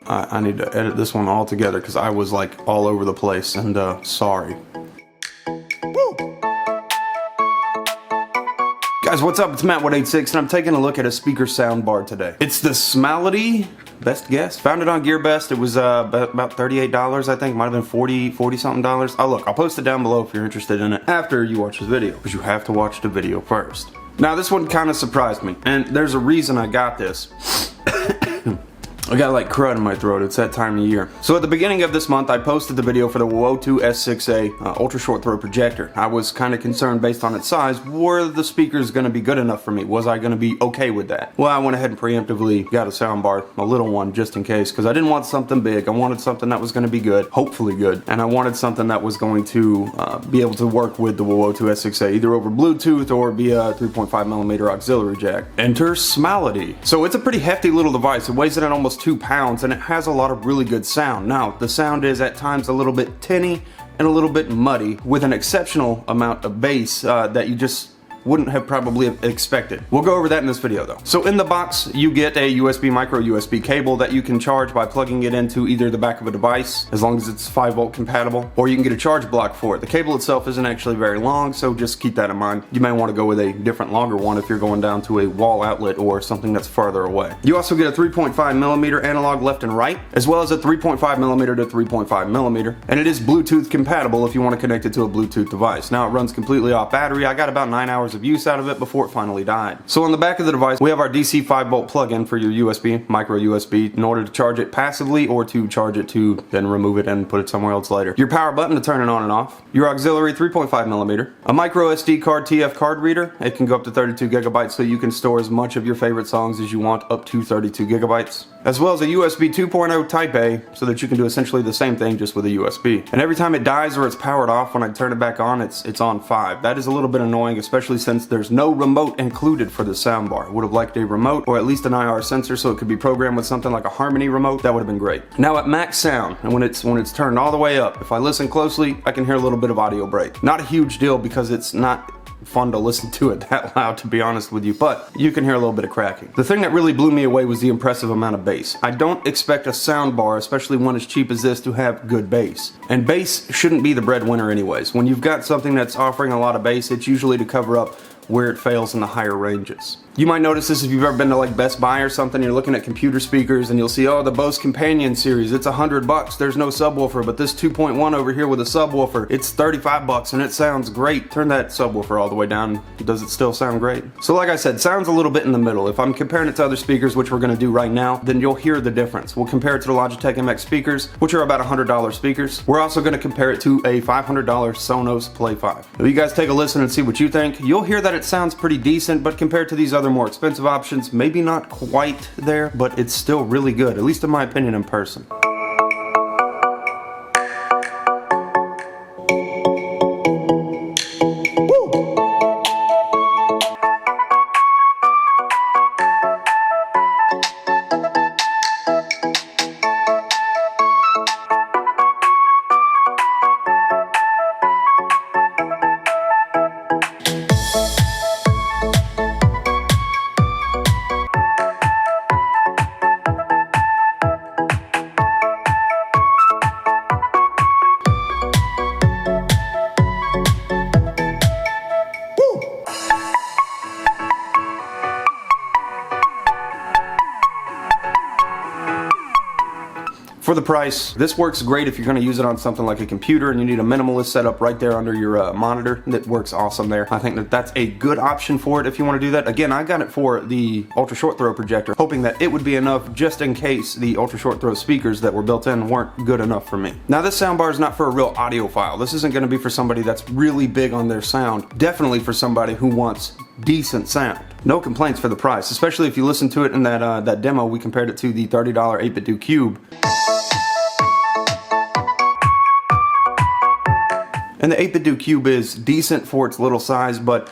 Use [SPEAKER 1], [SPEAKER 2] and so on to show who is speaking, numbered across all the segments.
[SPEAKER 1] I need to edit this one all together because I was like all over the place, and sorry. Guys, what's up? It's Matt186 and I'm taking a look at a speaker soundbar today. It's the Smalody, best guess. Found it on Gearbest. It was about $38, I think. Might have been 40 something dollars. Oh look, I'll post it down below if you're interested in it after you watch this video, because you have to watch the video first. Now this one kind of surprised me, and there's a reason I got this. I got like crud in my throat, it's that time of year. So at the beginning of this month, I posted the video for the Wolrd S6A ultra short throw projector. I was kind of concerned based on its size, were the speakers going to be good enough for me? Was I going to be okay with that? Well, I went ahead and preemptively got a soundbar, a little one, just in case, because I didn't want something big. I wanted something that was going to be good, hopefully good, and I wanted something that was going to be able to work with the Wolrd S6A, either over Bluetooth or via 3.5mm auxiliary jack. Enter Smalody. So it's a pretty hefty little device. It weighs in at almost 2 pounds and it has a lot of really good sound. Now, the sound is at times a little bit tinny and a little bit muddy, with an exceptional amount of bass that you just wouldn't have probably expected. We'll go over that in this video though. So in the box you get a USB micro USB cable that you can charge by plugging it into either the back of a device, as long as it's 5V compatible, or you can get a charge block for it. The cable itself isn't actually very long, so just keep that in mind. You may want to go with a different longer one if you're going down to a wall outlet or something that's farther away. You also get a 3.5mm analog left and right, as well as a 3.5mm to 3.5mm, and it is Bluetooth compatible if you want to connect it to a Bluetooth device. Now it runs completely off battery. I got about 9 hours of use out of it before it finally died. So on the back of the device we have our DC 5V plug-in for your USB, micro USB, in order to charge it passively or to charge it to then remove it and put it somewhere else later. Your power button to turn it on and off. Your auxiliary 3.5mm. A micro SD card TF card reader. It can go up to 32 gigabytes, so you can store as much of your favorite songs as you want, up to 32 gigabytes. As well as a USB 2.0 Type A, so that you can do essentially the same thing just with a USB. And every time it dies or it's powered off, when I turn it back on, it's on 5. That is a little bit annoying, especially since there's no remote included for the soundbar. Would have liked a remote or at least an IR sensor so it could be programmed with something like a Harmony remote. That would have been great. Now at max sound, and when it's turned all the way up, if I listen closely, I can hear a little bit of audio break. Not a huge deal because it's not fun to listen to it that loud, to be honest with you, but you can hear a little bit of cracking. The thing that really blew me away was the impressive amount of bass. I don't expect a soundbar, especially one as cheap as this, to have good bass. And bass shouldn't be the breadwinner anyways. When you've got something that's offering a lot of bass, it's usually to cover up where it fails in the higher ranges. You might notice this if you've ever been to like Best Buy or something. You're looking at computer speakers and you'll see, oh, the Bose Companion series, it's $100, there's no subwoofer, but this 2.1 over here with a subwoofer, it's $35 and it sounds great. Turn that subwoofer all the way down, does it still sound great? So like I said, sounds a little bit in the middle. If I'm comparing it to other speakers, which we're gonna do right now, then you'll hear the difference. We'll compare it to the Logitech MX speakers, which are about $100 speakers. We're also gonna compare it to a $500 Sonos Play 5. If you guys take a listen and see what you think, you'll hear that it sounds pretty decent, but compared to these other more expensive options, maybe not quite there, but it's still really good, at least in my opinion in person. For the price, this works great if you're going to use it on something like a computer and you need a minimalist setup right there under your monitor. That works awesome there. I think that that's a good option for it if you want to do that. Again, I got it for the ultra short throw projector, hoping that it would be enough just in case the ultra short throw speakers that were built in weren't good enough for me. Now this soundbar is not for a real audiophile. This isn't going to be for somebody that's really big on their sound. Definitely for somebody who wants decent sound. No complaints for the price, especially if you listen to it in that demo. We compared it to the $30 8-bit do Cube. And the 8-bit do Cube is decent for its little size, but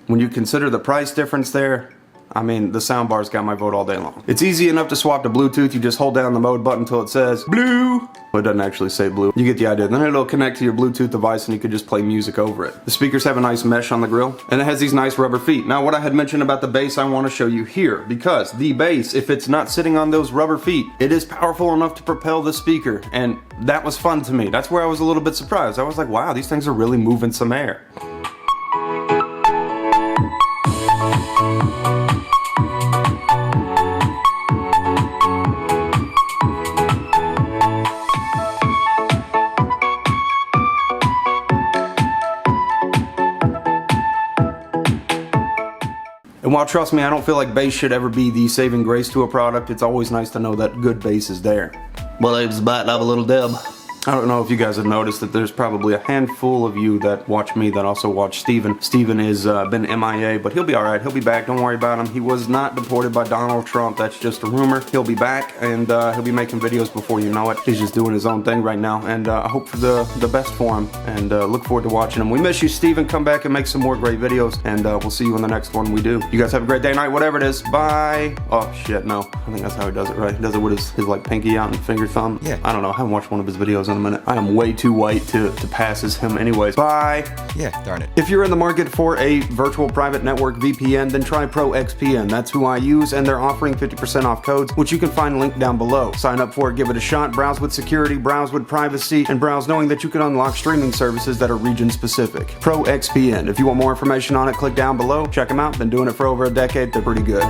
[SPEAKER 1] when you consider the price difference there, I mean, the soundbar's got my vote all day long. It's easy enough to swap to Bluetooth. You just hold down the mode button until it says blue. Well, it doesn't actually say blue. You get the idea. Then it'll connect to your Bluetooth device and you can just play music over it. The speakers have a nice mesh on the grill, and it has these nice rubber feet. Now, what I had mentioned about the bass, I want to show you here, because the bass, if it's not sitting on those rubber feet, it is powerful enough to propel the speaker, and that was fun to me. That's where I was a little bit surprised. I was like, wow, these things are really moving some air. And while, trust me, I don't feel like bass should ever be the saving grace to a product, it's always nice to know that good bass is there. Well, it's biting off a little dub. I don't know if you guys have noticed that there's probably a handful of you that watch me that also watch Steven. Steven has been MIA, but he'll be alright. He'll be back. Don't worry about him. He was not deported by Donald Trump. That's just a rumor. He'll be back, and he'll be making videos before you know it. He's just doing his own thing right now, and I hope for the best for him, and look forward to watching him. We miss you, Steven. Come back and make some more great videos, and we'll see you in the next one we do. You guys have a great day, night, whatever it is. Bye. Oh, shit, no. I think that's how he does it, right? He does it with his like, pinky out and finger thumb. Yeah. I don't know. I haven't watched one of his videos in a minute. I am way too white to pass as him anyways. Bye. Yeah, darn it. If you're in the market for a virtual private network VPN, then try ProXPN. That's who I use, and they're offering 50% off codes, which you can find linked down below. Sign up for it, give it a shot, browse with security, browse with privacy, and browse knowing that you can unlock streaming services that are region specific. ProXPN. If you want more information on it, click down below. Check them out. Been doing it for over a decade. They're pretty good.